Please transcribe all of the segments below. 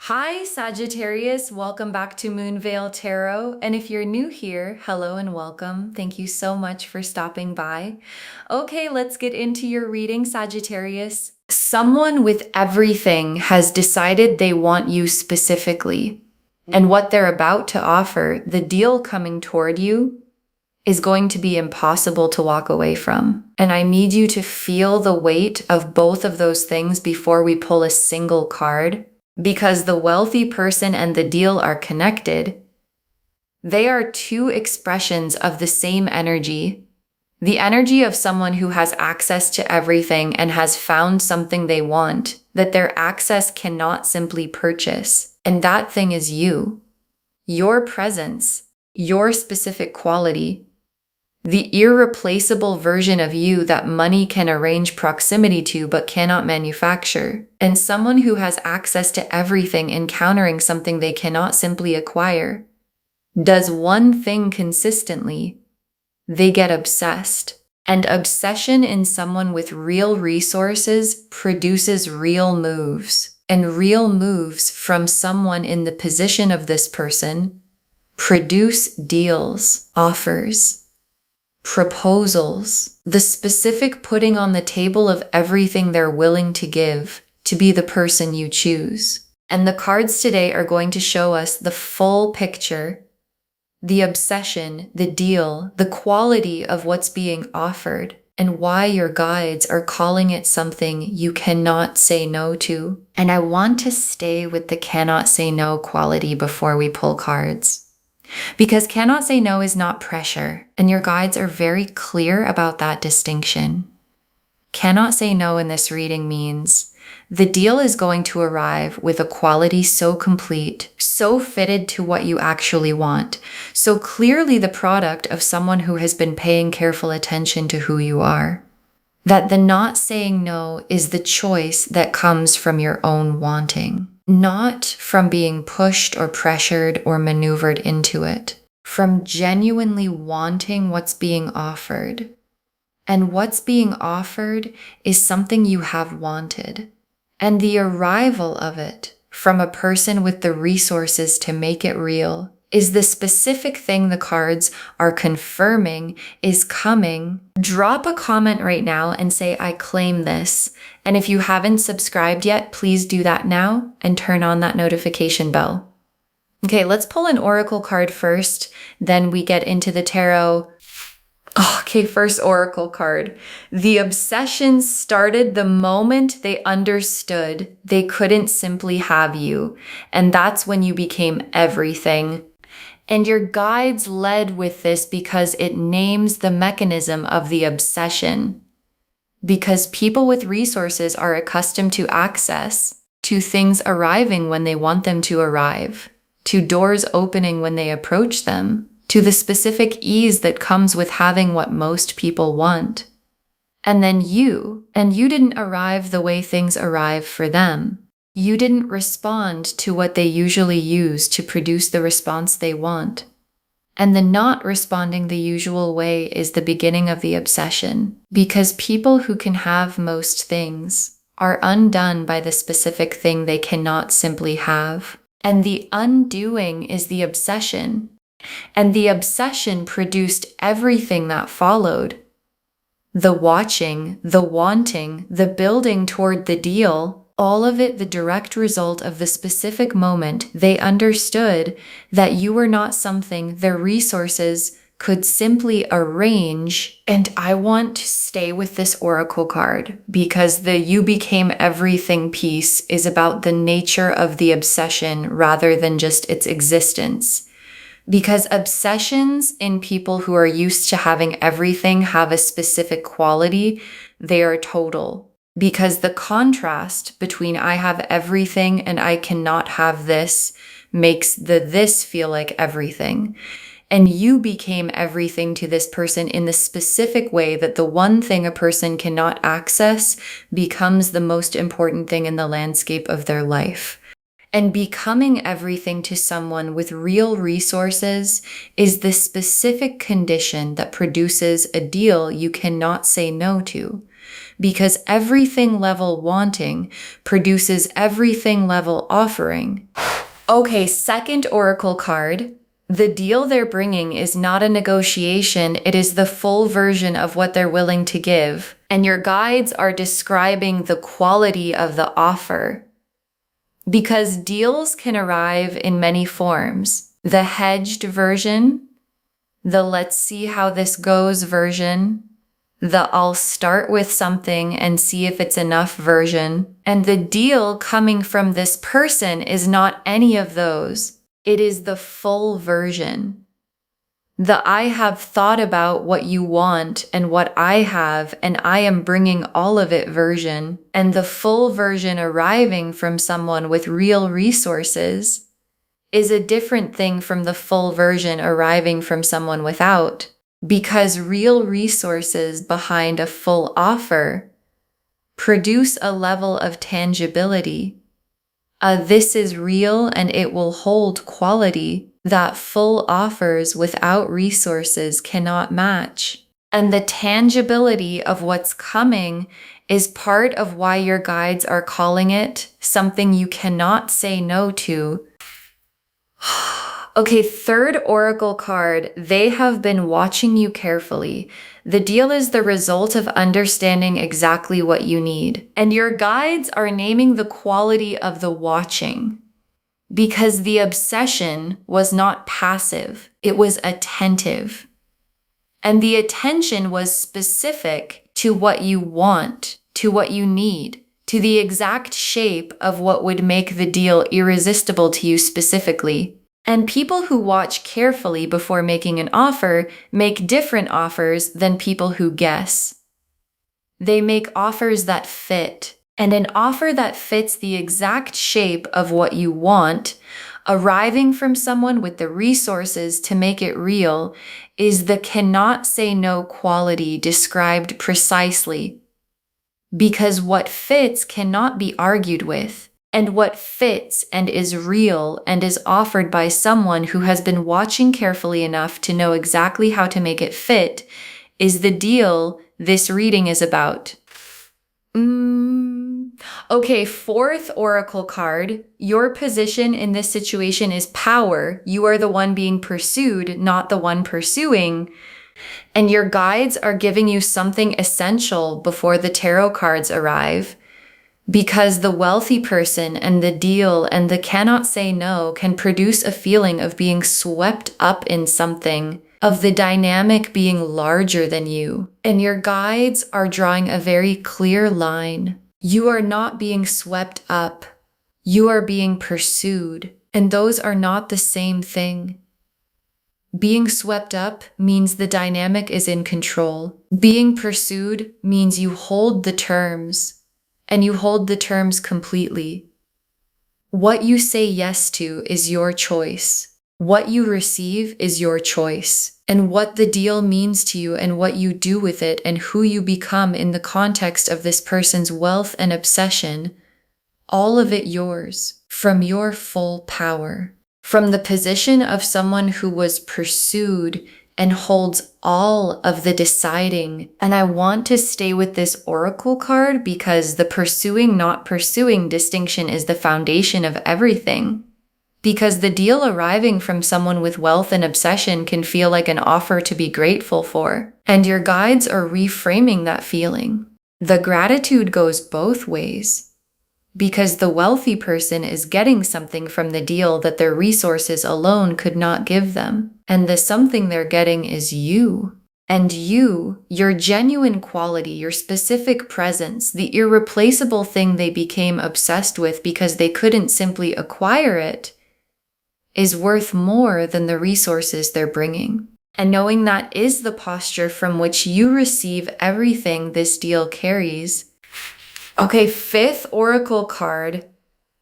Hi, Sagittarius. Welcome back to Moonveil Tarot. And if you're new here, hello and welcome. Thank you so much for stopping by. Okay, let's get into your reading, Sagittarius. Someone with everything has decided they want you specifically. And what they're about to offer, the deal coming toward you, is going to be impossible to walk away from. And I need you to feel the weight of both of those things before we pull a single card. Because the wealthy person and the deal are connected, they are two expressions of the same energy. The energy of someone who has access to everything and has found something they want that their access cannot simply purchase. And that thing is you, your presence, your specific quality, the irreplaceable version of you that money can arrange proximity to but cannot manufacture. And someone who has access to everything encountering something they cannot simply acquire does one thing consistently: they get obsessed. And obsession in someone with real resources produces real moves. And real moves from someone in the position of this person produce deals, offers, proposals, the specific putting on the table of everything they're willing to give to be the person you choose. And the cards today are going to show us the full picture, the obsession, the deal, the quality of what's being offered, and why your guides are calling it something you cannot say no to. And I want to stay with the cannot say no quality before we pull cards. Because cannot say no is not pressure, and your guides are very clear about that distinction. Cannot say no in this reading means the deal is going to arrive with a quality so complete, so fitted to what you actually want, so clearly the product of someone who has been paying careful attention to who you are, that the not saying no is the choice that comes from your own wanting. Not from being pushed or pressured or maneuvered into it, from genuinely wanting what's being offered. And what's being offered is something you have wanted. And the arrival of it from a person with the resources to make it real is the specific thing the cards are confirming is coming. Drop a comment right now and say, I claim this. And if you haven't subscribed yet, please do that now and turn on that notification bell. Okay, let's pull an oracle card first, then we get into the tarot. Okay, first oracle card. The obsession started the moment they understood they couldn't simply have you. And that's when you became everything. And your guides led with this because it names the mechanism of the obsession. Because people with resources are accustomed to access, to things arriving when they want them to arrive, to doors opening when they approach them, to the specific ease that comes with having what most people want. And then you didn't arrive the way things arrive for them. You didn't respond to what they usually use to produce the response they want. And the not responding the usual way is the beginning of the obsession, because people who can have most things are undone by the specific thing they cannot simply have. And the undoing is the obsession. And the obsession produced everything that followed. The watching, the wanting, the building toward the deal, all of it the direct result of the specific moment they understood that you were not something their resources could simply arrange. And I want to stay with this oracle card because the you became everything piece is about the nature of the obsession rather than just its existence. Because obsessions in people who are used to having everything have a specific quality, they are total. Because the contrast between I have everything and I cannot have this makes the this feel like everything. And you became everything to this person in the specific way that the one thing a person cannot access becomes the most important thing in the landscape of their life. And becoming everything to someone with real resources is the specific condition that produces a deal you cannot say no to. Because everything level wanting produces everything level offering. Okay, second oracle card. The deal they're bringing is not a negotiation, it is the full version of what they're willing to give. And your guides are describing the quality of the offer. Because deals can arrive in many forms. The hedged version, the let's see how this goes version, the I'll start with something and see if it's enough version. And the deal coming from this person is not any of those. It is the full version. The I have thought about what you want and what I have, and I am bringing all of it version. And the full version arriving from someone with real resources is a different thing from the full version arriving from someone without. Because real resources behind a full offer produce a level of tangibility. This is real and it will hold quality that full offers without resources cannot match. And the tangibility of what's coming is part of why your guides are calling it something you cannot say no to. Okay, third oracle card. They have been watching you carefully. The deal is the result of understanding exactly what you need. And your guides are naming the quality of the watching. Because the obsession was not passive, it was attentive. And the attention was specific to what you want, to what you need, to the exact shape of what would make the deal irresistible to you specifically. And people who watch carefully before making an offer make different offers than people who guess. They make offers that fit. And an offer that fits the exact shape of what you want, arriving from someone with the resources to make it real, is the cannot say no quality described precisely. Because what fits cannot be argued with. And what fits and is real and is offered by someone who has been watching carefully enough to know exactly how to make it fit is the deal this reading is about. Okay, fourth oracle card. Your position in this situation is power. You are the one being pursued, not the one pursuing. And your guides are giving you something essential before the tarot cards arrive. Because the wealthy person and the deal and the cannot say no can produce a feeling of being swept up in something, of the dynamic being larger than you. And your guides are drawing a very clear line. You are not being swept up. You are being pursued. And those are not the same thing. Being swept up means the dynamic is in control. Being pursued means you hold the terms. And you hold the terms completely. What you say yes to is your choice. What you receive is your choice. And what the deal means to you and what you do with it and who you become in the context of this person's wealth and obsession, all of it yours, from your full power. From the position of someone who was pursued and holds all of the deciding. And I want to stay with this oracle card because the pursuing, not pursuing distinction is the foundation of everything. Because the deal arriving from someone with wealth and obsession can feel like an offer to be grateful for. And your guides are reframing that feeling. The gratitude goes both ways. Because the wealthy person is getting something from the deal that their resources alone could not give them. And the something they're getting is you. And you, your genuine quality, your specific presence, the irreplaceable thing they became obsessed with because they couldn't simply acquire it, is worth more than the resources they're bringing. And knowing that is the posture from which you receive everything this deal carries. Okay, fifth oracle card.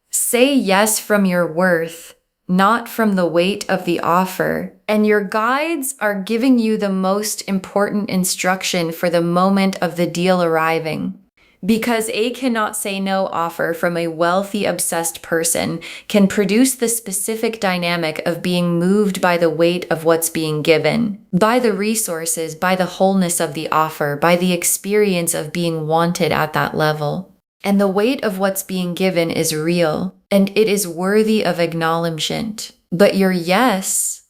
Say yes from your worth, not from the weight of the offer. And your guides are giving you the most important instruction for the moment of the deal arriving. Because a cannot say no offer from a wealthy, obsessed person can produce the specific dynamic of being moved by the weight of what's being given, by the resources, by the wholeness of the offer, by the experience of being wanted at that level. And the weight of what's being given is real. and it is worthy of acknowledgement. But your yes,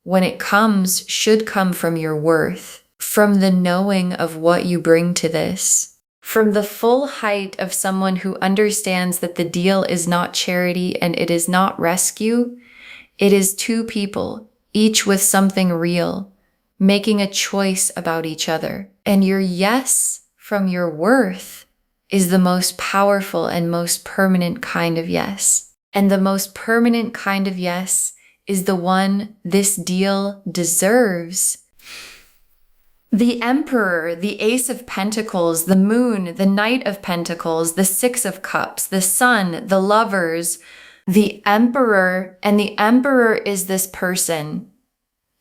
when it comes, should come from your worth, from the knowing of what you bring to this, from the full height of someone who understands that the deal is not charity and it is not rescue. It is two people, each with something real, making a choice about each other. And your yes from your worth is the most powerful and most permanent kind of yes. And the most permanent kind of yes is the one this deal deserves. The Emperor, the Ace of Pentacles, the Moon, the Knight of Pentacles, the Six of Cups, the Sun, the Lovers, the Emperor, and the Emperor is this person.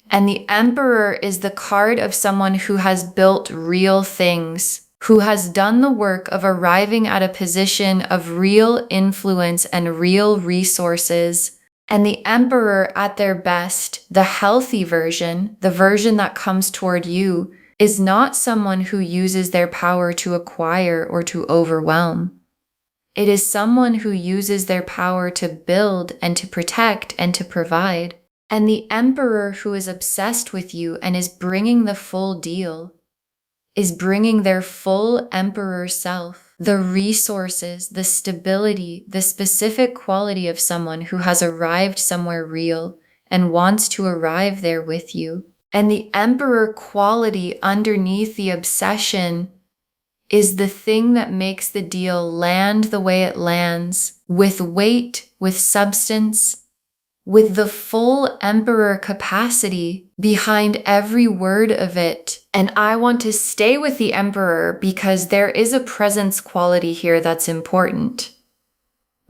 And the Emperor is the card of someone who has built real things, who has done the work of arriving at a position of real influence and real resources. And the Emperor at their best, the healthy version, the version that comes toward you, is not someone who uses their power to acquire or to overwhelm. It is someone who uses their power to build and to protect and to provide. And the Emperor who is obsessed with you and is bringing the full deal is bringing their full Emperor self, the resources, the stability, the specific quality of someone who has arrived somewhere real and wants to arrive there with you. And the Emperor quality underneath the obsession is the thing that makes the deal land the way it lands, with weight, with substance, with the full Emperor capacity behind every word of it. And I want to stay with the Emperor because there is a presence quality here that's important.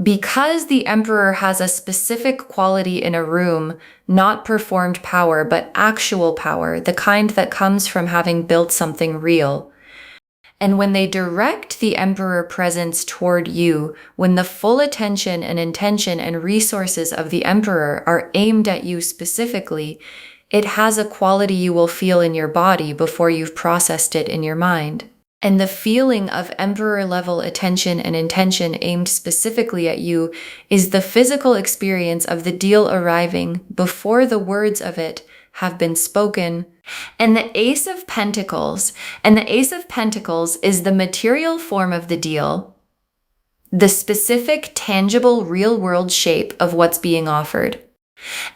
Because the Emperor has a specific quality in a room, not performed power, but actual power, the kind that comes from having built something real. And when they direct the Emperor presence toward you, when the full attention and intention and resources of the Emperor are aimed at you specifically, it has a quality you will feel in your body before you've processed it in your mind. And the feeling of Emperor level attention and intention aimed specifically at you is the physical experience of the deal arriving before the words of it have been spoken. And the Ace of Pentacles, is the material form of the deal, the specific, tangible, real-world shape of what's being offered.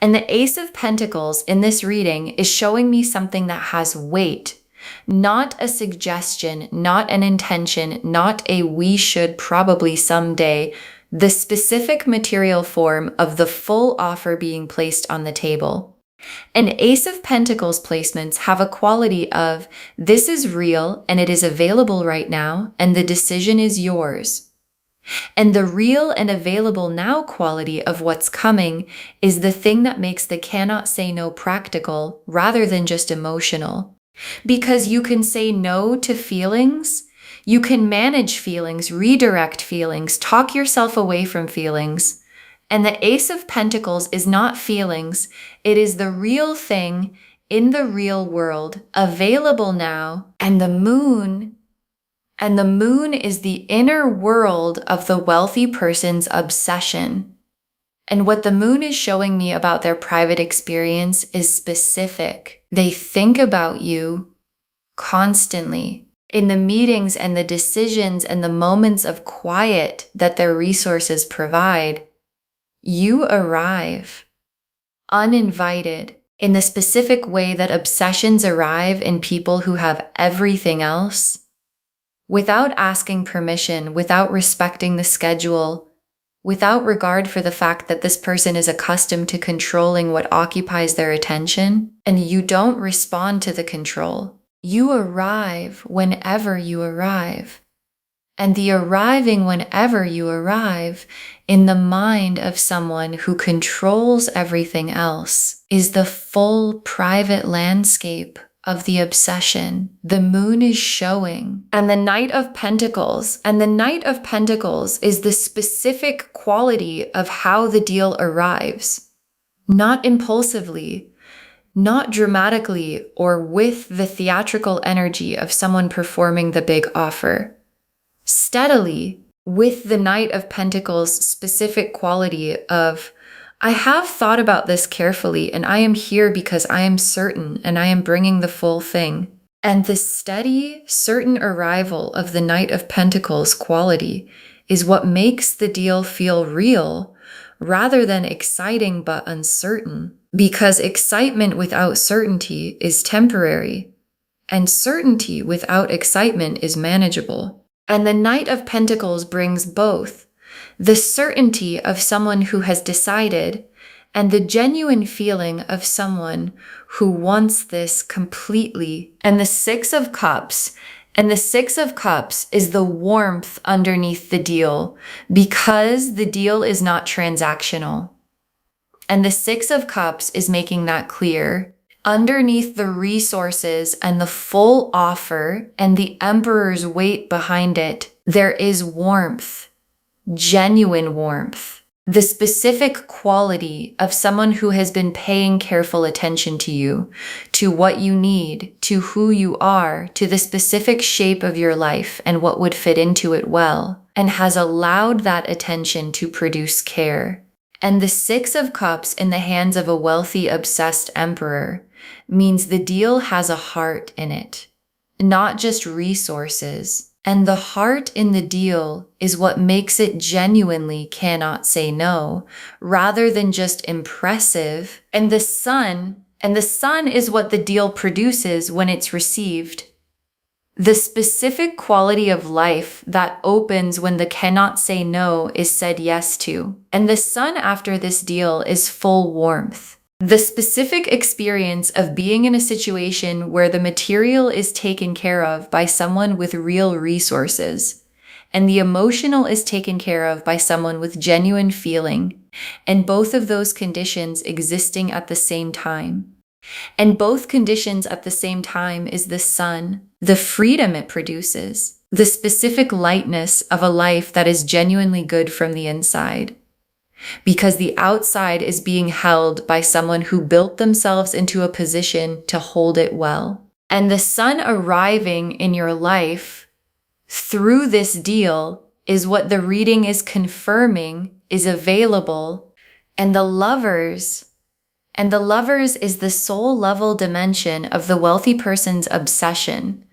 And the Ace of Pentacles in this reading is showing me something that has weight, not a suggestion, not an intention, not a we should probably someday, the specific material form of the full offer being placed on the table. And Ace of Pentacles placements have a quality of this is real and it is available right now and the decision is yours. And the real and available now quality of what's coming is the thing that makes the cannot say no practical rather than just emotional. Because you can say no to feelings, you can manage feelings, redirect feelings, talk yourself away from feelings. And the Ace of Pentacles is not feelings, it is the real thing in the real world, available now. And the moon is the inner world of the wealthy person's obsession. And what the moon is showing me about their private experience is specific. They think about you constantly. In the meetings and the decisions and the moments of quiet that their resources provide, you arrive uninvited in the specific way that obsessions arrive in people who have everything else, without asking permission, without respecting the schedule, without regard for the fact that this person is accustomed to controlling what occupies their attention, and you don't respond to the control. You arrive whenever you arrive. And the arriving whenever you arrive in the mind of someone who controls everything else is the full private landscape of the obsession the moon is showing. And the Knight of Pentacles, is the specific quality of how the deal arrives. Not impulsively, not dramatically, or with the theatrical energy of someone performing the big offer. Steadily, with the Knight of Pentacles' specific quality of, I have thought about this carefully and I am here because I am certain and I am bringing the full thing. And the steady, certain arrival of the Knight of Pentacles quality is what makes the deal feel real rather than exciting but uncertain, because excitement without certainty is temporary and certainty without excitement is manageable. And the Knight of Pentacles brings both the certainty of someone who has decided and the genuine feeling of someone who wants this completely. And the Six of Cups. And the Six of Cups is the warmth underneath the deal because the deal is not transactional. And the Six of Cups is making that clear. Underneath the resources and the full offer and the Emperor's weight behind it, there is warmth, genuine warmth. The specific quality of someone who has been paying careful attention to you, to what you need, to who you are, to the specific shape of your life and what would fit into it well, and has allowed that attention to produce care. And the Six of Cups in the hands of a wealthy, obsessed emperor means the deal has a heart in it, not just resources. And the heart in the deal is what makes it genuinely cannot say no, rather than just impressive. And the sun is what the deal produces when it's received. The specific quality of life that opens when the cannot say no is said yes to. And the sun after this deal is full warmth. The specific experience of being in a situation where the material is taken care of by someone with real resources, and the emotional is taken care of by someone with genuine feeling, and both of those conditions existing at the same time. And both conditions at the same time is the sun, the freedom it produces, the specific lightness of a life that is genuinely good from the inside. Because the outside is being held by someone who built themselves into a position to hold it well. And the sun arriving in your life through this deal is what the reading is confirming is available. And the lovers is the soul level dimension of the wealthy person's obsession.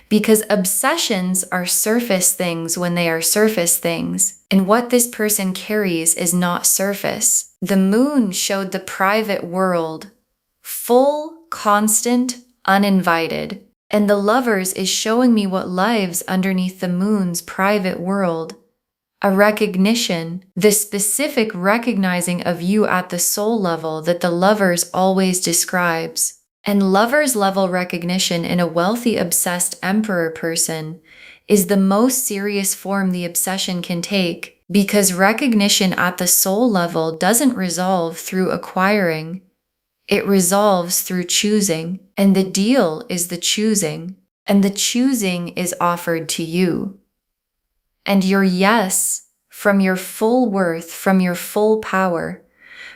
Because obsessions are surface things when they are surface things, and what this person carries is not surface. The moon showed the private world, full, constant, uninvited. And the lovers is showing me what lives underneath the moon's private world. A recognition, the specific recognizing of you at the soul level that the lovers always describes. And lover's level recognition in a wealthy, obsessed emperor person is the most serious form the obsession can take, because recognition at the soul level doesn't resolve through acquiring. It resolves through choosing, and the deal is the choosing, and the choosing is offered to you. And your yes, from your full worth, from your full power,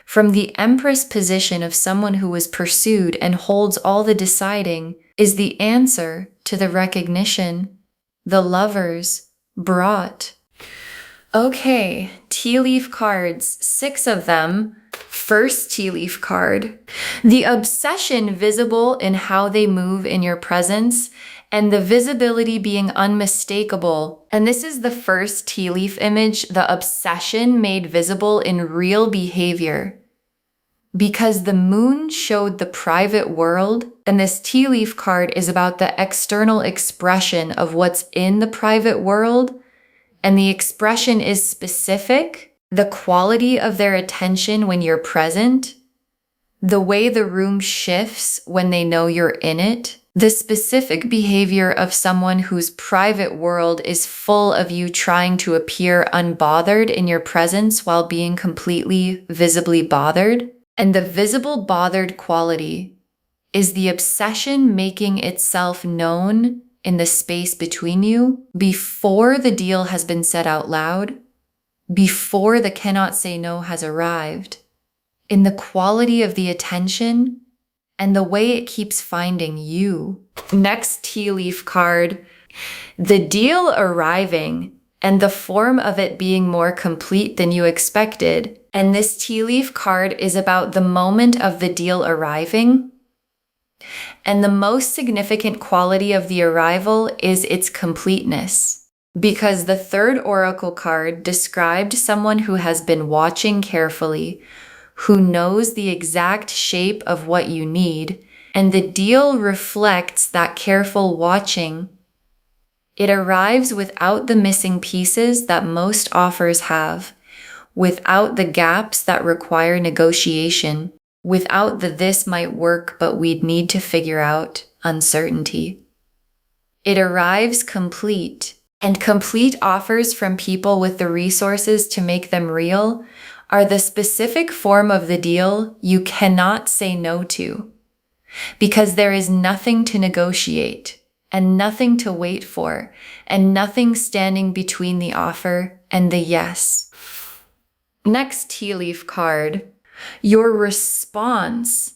from the Empress position of someone who was pursued and holds all the deciding, is the answer to the recognition the lovers brought. Okay, tea leaf cards, 6 of them. First tea leaf card. The obsession visible in how they move in your presence, and the visibility being unmistakable. And this is the first tea leaf image, the obsession made visible in real behavior. Because the moon showed the private world, and this tea leaf card is about the external expression of what's in the private world, and the expression is specific, the quality of their attention when you're present, the way the room shifts when they know you're in it, the specific behavior of someone whose private world is full of you trying to appear unbothered in your presence while being completely visibly bothered. And the visible bothered quality is the obsession making itself known in the space between you before the deal has been said out loud, before the cannot say no has arrived, in the quality of the attention and the way it keeps finding you. Next tea leaf card, the deal arriving and the form of it being more complete than you expected. And this tea leaf card is about the moment of the deal arriving. And the most significant quality of the arrival is its completeness. Because the third oracle card described someone who has been watching carefully, who knows the exact shape of what you need, and the deal reflects that careful watching. It arrives without the missing pieces that most offers have, without the gaps that require negotiation, without the "this might work but we'd need to figure out" uncertainty. It arrives complete, and complete offers from people with the resources to make them real are the specific form of the deal you cannot say no to, because there is nothing to negotiate, and nothing to wait for, and nothing standing between the offer and the yes. Next tea leaf card, your response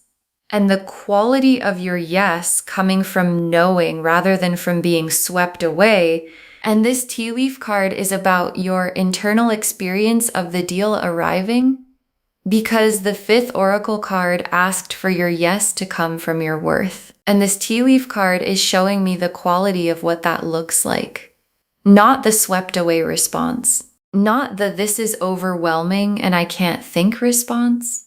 and the quality of your yes coming from knowing rather than from being swept away. And this tea leaf card is about your internal experience of the deal arriving, because the fifth oracle card asked for your yes to come from your worth. And this tea leaf card is showing me the quality of what that looks like. Not the swept away response. Not the "this is overwhelming and I can't think" response.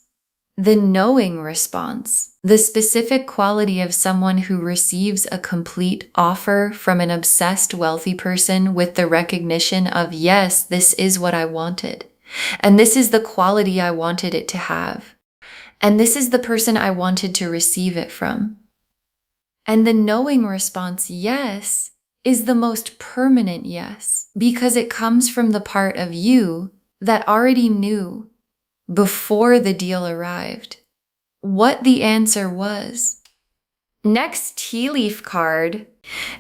The knowing response. The specific quality of someone who receives a complete offer from an obsessed wealthy person with the recognition of, yes, this is what I wanted. And this is the quality I wanted it to have. And this is the person I wanted to receive it from. And the knowing response, yes, is the most permanent yes, because it comes from the part of you that already knew before the deal arrived what the answer was. Next tea leaf card,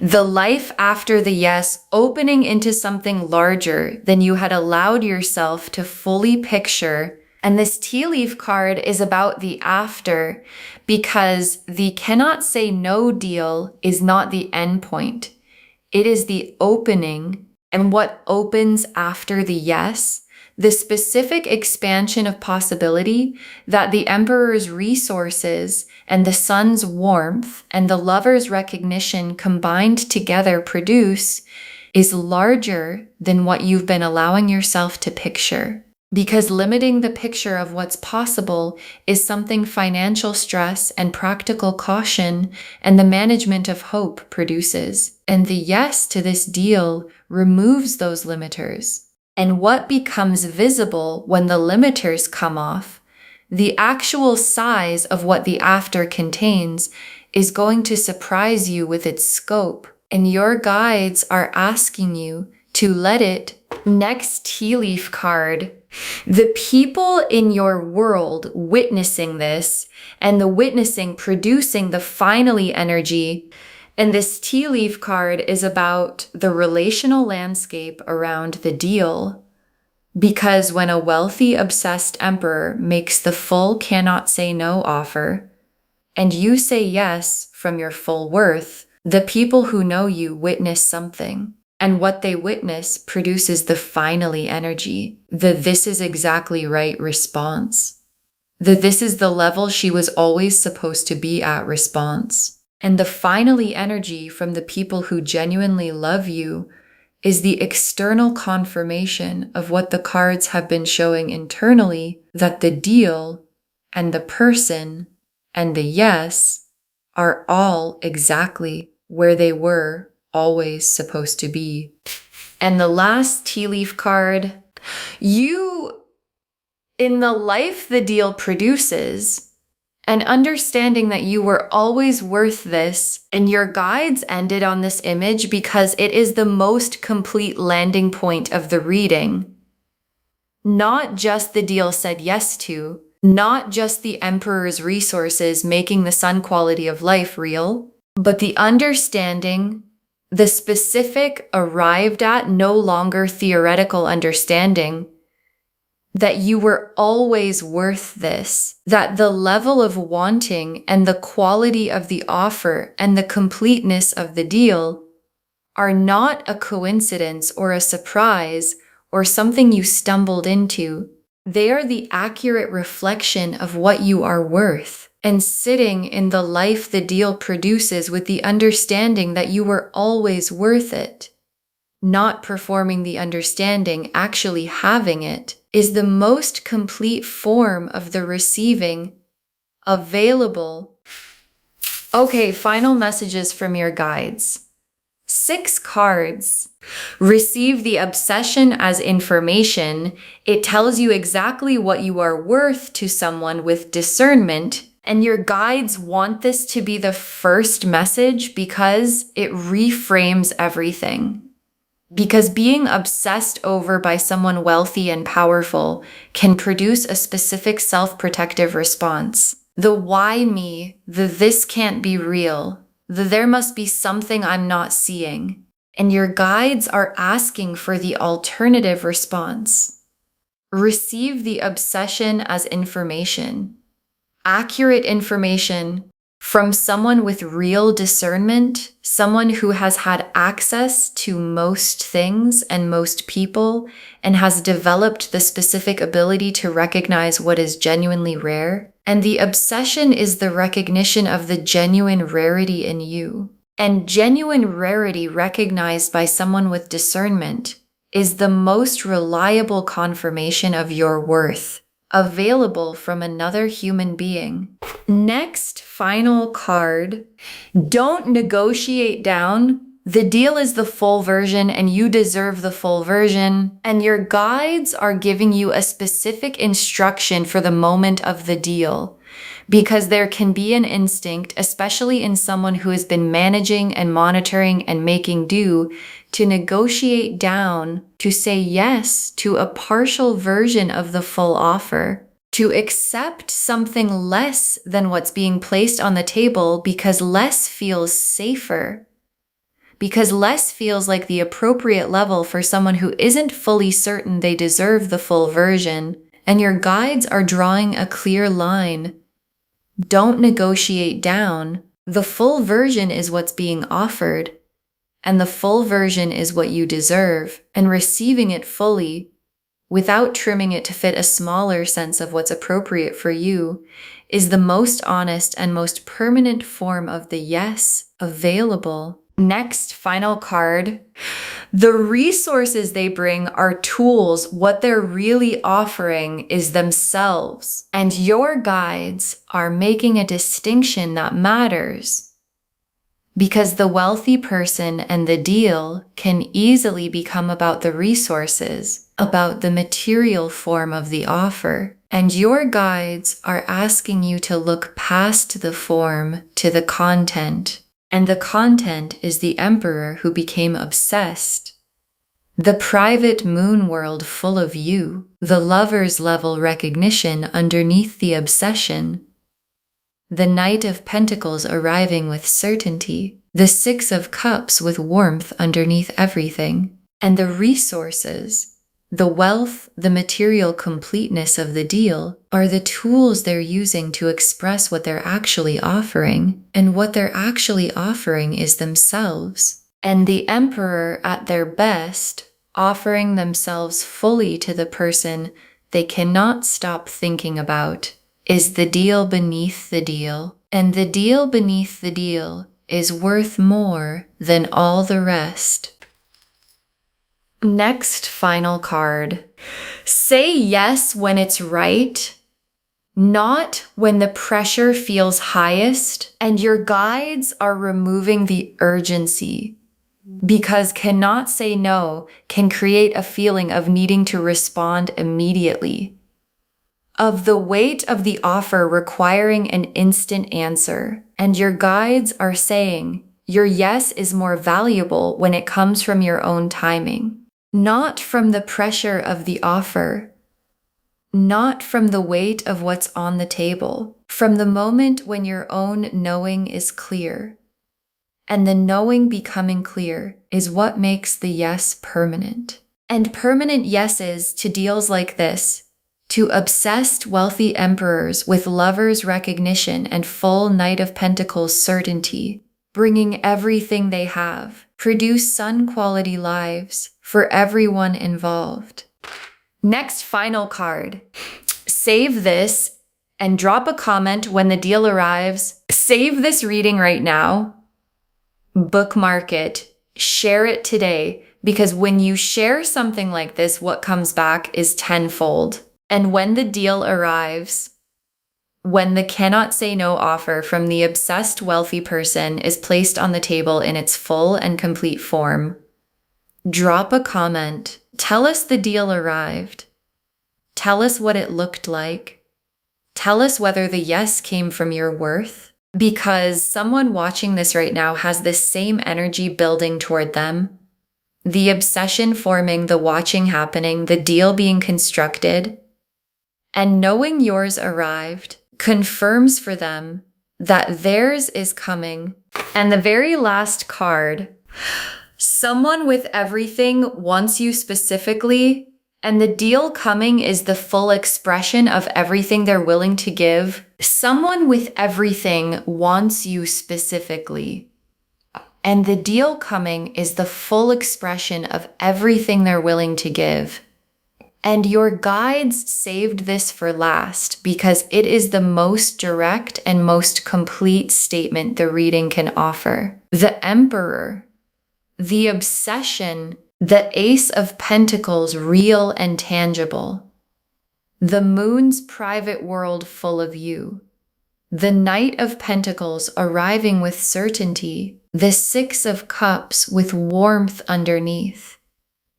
the life after the yes, opening into something larger than you had allowed yourself to fully picture. And this tea leaf card is about the after, because the cannot say no deal is not the end point. It is the opening, and what opens after the yes, the specific expansion of possibility that the Emperor's resources and the Sun's warmth and the Lover's recognition combined together produce is larger than what you've been allowing yourself to picture. Because limiting the picture of what's possible is something financial stress and practical caution and the management of hope produces. And the yes to this deal removes those limiters. And what becomes visible when the limiters come off, the actual size of what the after contains, is going to surprise you with its scope. And your guides are asking you to let it. Next tea leaf card. The people in your world witnessing this, and the witnessing producing the finally energy. And this tea leaf card is about the relational landscape around the deal. Because when a wealthy, obsessed emperor makes the full cannot say no offer, and you say yes from your full worth, the people who know you witness something. And what they witness produces the finally energy, the "this is exactly right" response. The "this is the level she was always supposed to be at" response. And the finally energy from the people who genuinely love you is the external confirmation of what the cards have been showing internally, that the deal and the person and the yes are all exactly where they were always supposed to be. And the last tea leaf card, you, in the life the deal produces, and understanding that you were always worth this, and your guides ended on this image because it is the most complete landing point of the reading. Not just the deal said yes to, not just the Emperor's resources making the Sun quality of life real, but the understanding, the specific arrived at, no longer theoretical understanding, that you were always worth this, that the level of wanting and the quality of the offer and the completeness of the deal are not a coincidence or a surprise or something you stumbled into. They are the accurate reflection of what you are worth, and sitting in the life the deal produces with the understanding that you were always worth it. Not performing the understanding, actually having it, is the most complete form of the receiving available. Okay, final messages from your guides. 6 cards. Receive the obsession as information. It tells you exactly what you are worth to someone with discernment, and your guides want this to be the first message because it reframes everything. Because being obsessed over by someone wealthy and powerful can produce a specific self-protective response. The why me, the this can't be real, the there must be something I'm not seeing. And your guides are asking for the alternative response. Receive the obsession as information. Accurate information from someone with real discernment, someone who has had access to most things and most people, and has developed the specific ability to recognize what is genuinely rare. And the obsession is the recognition of the genuine rarity in you. And genuine rarity recognized by someone with discernment is the most reliable confirmation of your worth, available from another human being. Next, final card. Don't negotiate down. The deal is the full version and you deserve the full version. And your guides are giving you a specific instruction for the moment of the deal. Because there can be an instinct, especially in someone who has been managing and monitoring and making do, to negotiate down, to say yes to a partial version of the full offer, to accept something less than what's being placed on the table because less feels safer. Because less feels like the appropriate level for someone who isn't fully certain they deserve the full version, and your guides are drawing a clear line. Don't negotiate down. The full version is what's being offered, and the full version is what you deserve, and receiving it fully, without trimming it to fit a smaller sense of what's appropriate for you, is the most honest and most permanent form of the yes available. Next, final card. The resources they bring are tools. What they're really offering is themselves. And your guides are making a distinction that matters. Because the wealthy person and the deal can easily become about the resources, about the material form of the offer. And your guides are asking you to look past the form to the content. And the content is the emperor who became obsessed. The private moon world full of you, the lover's level recognition underneath the obsession. The Knight of Pentacles arriving with certainty, the Six of Cups with warmth underneath everything, and the resources, the wealth, the material completeness of the deal are the tools they're using to express what they're actually offering, and what they're actually offering is themselves. And the Emperor at their best, offering themselves fully to the person they cannot stop thinking about, is the deal beneath the deal. And the deal beneath the deal is worth more than all the rest. Next, final card. Say yes when it's right, not when the pressure feels highest, and your guides are removing the urgency. Because cannot say no can create a feeling of needing to respond immediately, of the weight of the offer requiring an instant answer. And your guides are saying your yes is more valuable when it comes from your own timing. Not from the pressure of the offer, not from the weight of what's on the table, from the moment when your own knowing is clear. And the knowing becoming clear is what makes the yes permanent. And permanent yeses to deals like this, to obsessed wealthy emperors with lovers' recognition and full Knight of Pentacles certainty, bringing everything they have, produce sun quality lives for everyone involved. Next, final card. Save this and drop a comment when the deal arrives. Save this reading right now, bookmark it, share it today, because when you share something like this, what comes back is tenfold. And when the deal arrives, when the cannot say no offer from the obsessed wealthy person is placed on the table in its full and complete form, drop a comment. Tell us the deal arrived. Tell us what it looked like. Tell us whether the yes came from your worth, because someone watching this right now has this same energy building toward them. The obsession forming, the watching happening, the deal being constructed, and knowing yours arrived confirms for them that theirs is coming. And the very last card, someone with everything wants you specifically, and the deal coming is the full expression of everything they're willing to give. Someone with everything wants you specifically, and the deal coming is the full expression of everything they're willing to give. And your guides saved this for last because it is the most direct and most complete statement the reading can offer. The Emperor, the obsession, the Ace of Pentacles, real and tangible, the Moon's private world full of you, the Knight of Pentacles arriving with certainty, the Six of Cups with warmth underneath,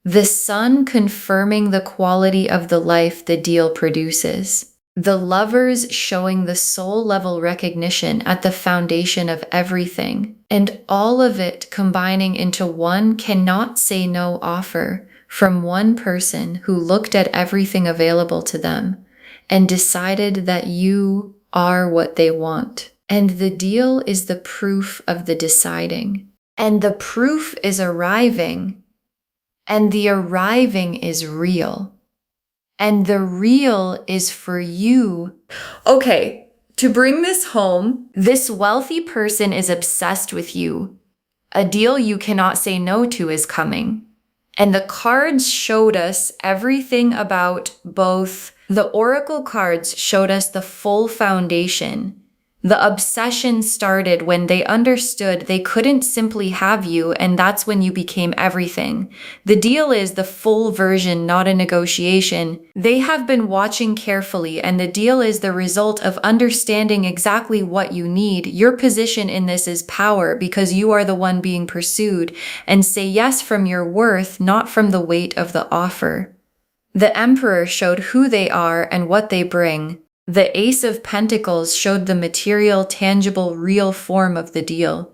the Sun confirming the quality of the life the deal produces, the Lovers showing the soul level recognition at the foundation of everything, and all of it combining into one cannot say no offer from one person who looked at everything available to them and decided that you are what they want. And the deal is the proof of the deciding. And the proof is arriving. And the arriving is real. And the real is for you. Okay, to bring this home, this wealthy person is obsessed with you. A deal you cannot say no to is coming. And the cards showed us everything about both. The oracle cards showed us the full foundation. The obsession started when they understood they couldn't simply have you, and that's when you became everything. The deal is the full version, not a negotiation. They have been watching carefully, and the deal is the result of understanding exactly what you need. Your position in this is power because you are the one being pursued, and say yes from your worth, not from the weight of the offer. The Emperor showed who they are and what they bring. The Ace of Pentacles showed the material, tangible, real form of the deal.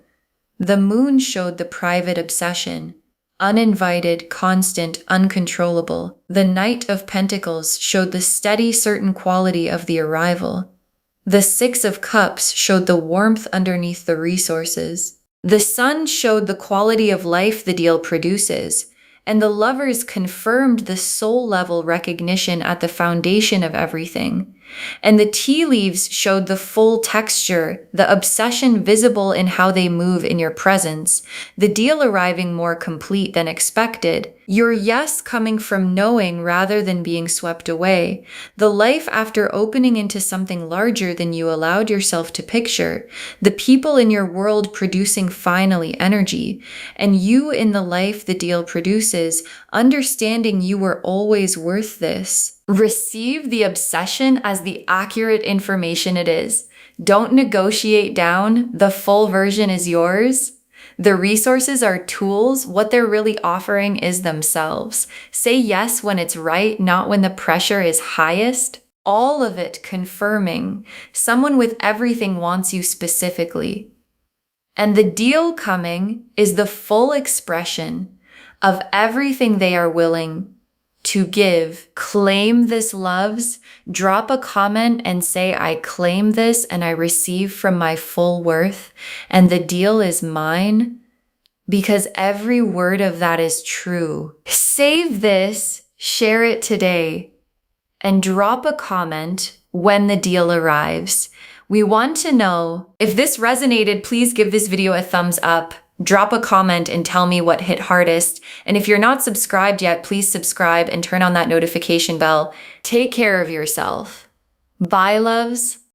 The Moon showed the private obsession, uninvited, constant, uncontrollable. The Knight of Pentacles showed the steady, certain quality of the arrival. The Six of Cups showed the warmth underneath the resources. The Sun showed the quality of life the deal produces. And the Lovers confirmed the soul-level recognition at the foundation of everything. And the tea leaves showed the full texture, the obsession visible in how they move in your presence, the deal arriving more complete than expected, your yes coming from knowing rather than being swept away, the life after opening into something larger than you allowed yourself to picture, the people in your world producing finally energy, and you in the life the deal produces, understanding you were always worth this. Receive the obsession as the accurate information it is. Don't negotiate down. The full version is yours. The resources are tools. What they're really offering is themselves. Say yes when it's right, not when the pressure is highest. All of it confirming someone with everything wants you specifically. And the deal coming is the full expression of everything they are willing to give. Claim this, loves. Drop a comment and say, I claim this and I receive from my full worth, and the deal is mine, because every word of that is true. Save this, share it today, and drop a comment when the deal arrives. We want to know. If this resonated, please give this video a thumbs up. Drop a comment and tell me what hit hardest. And if you're not subscribed yet, please subscribe and turn on that notification bell. Take care of yourself. Bye, loves.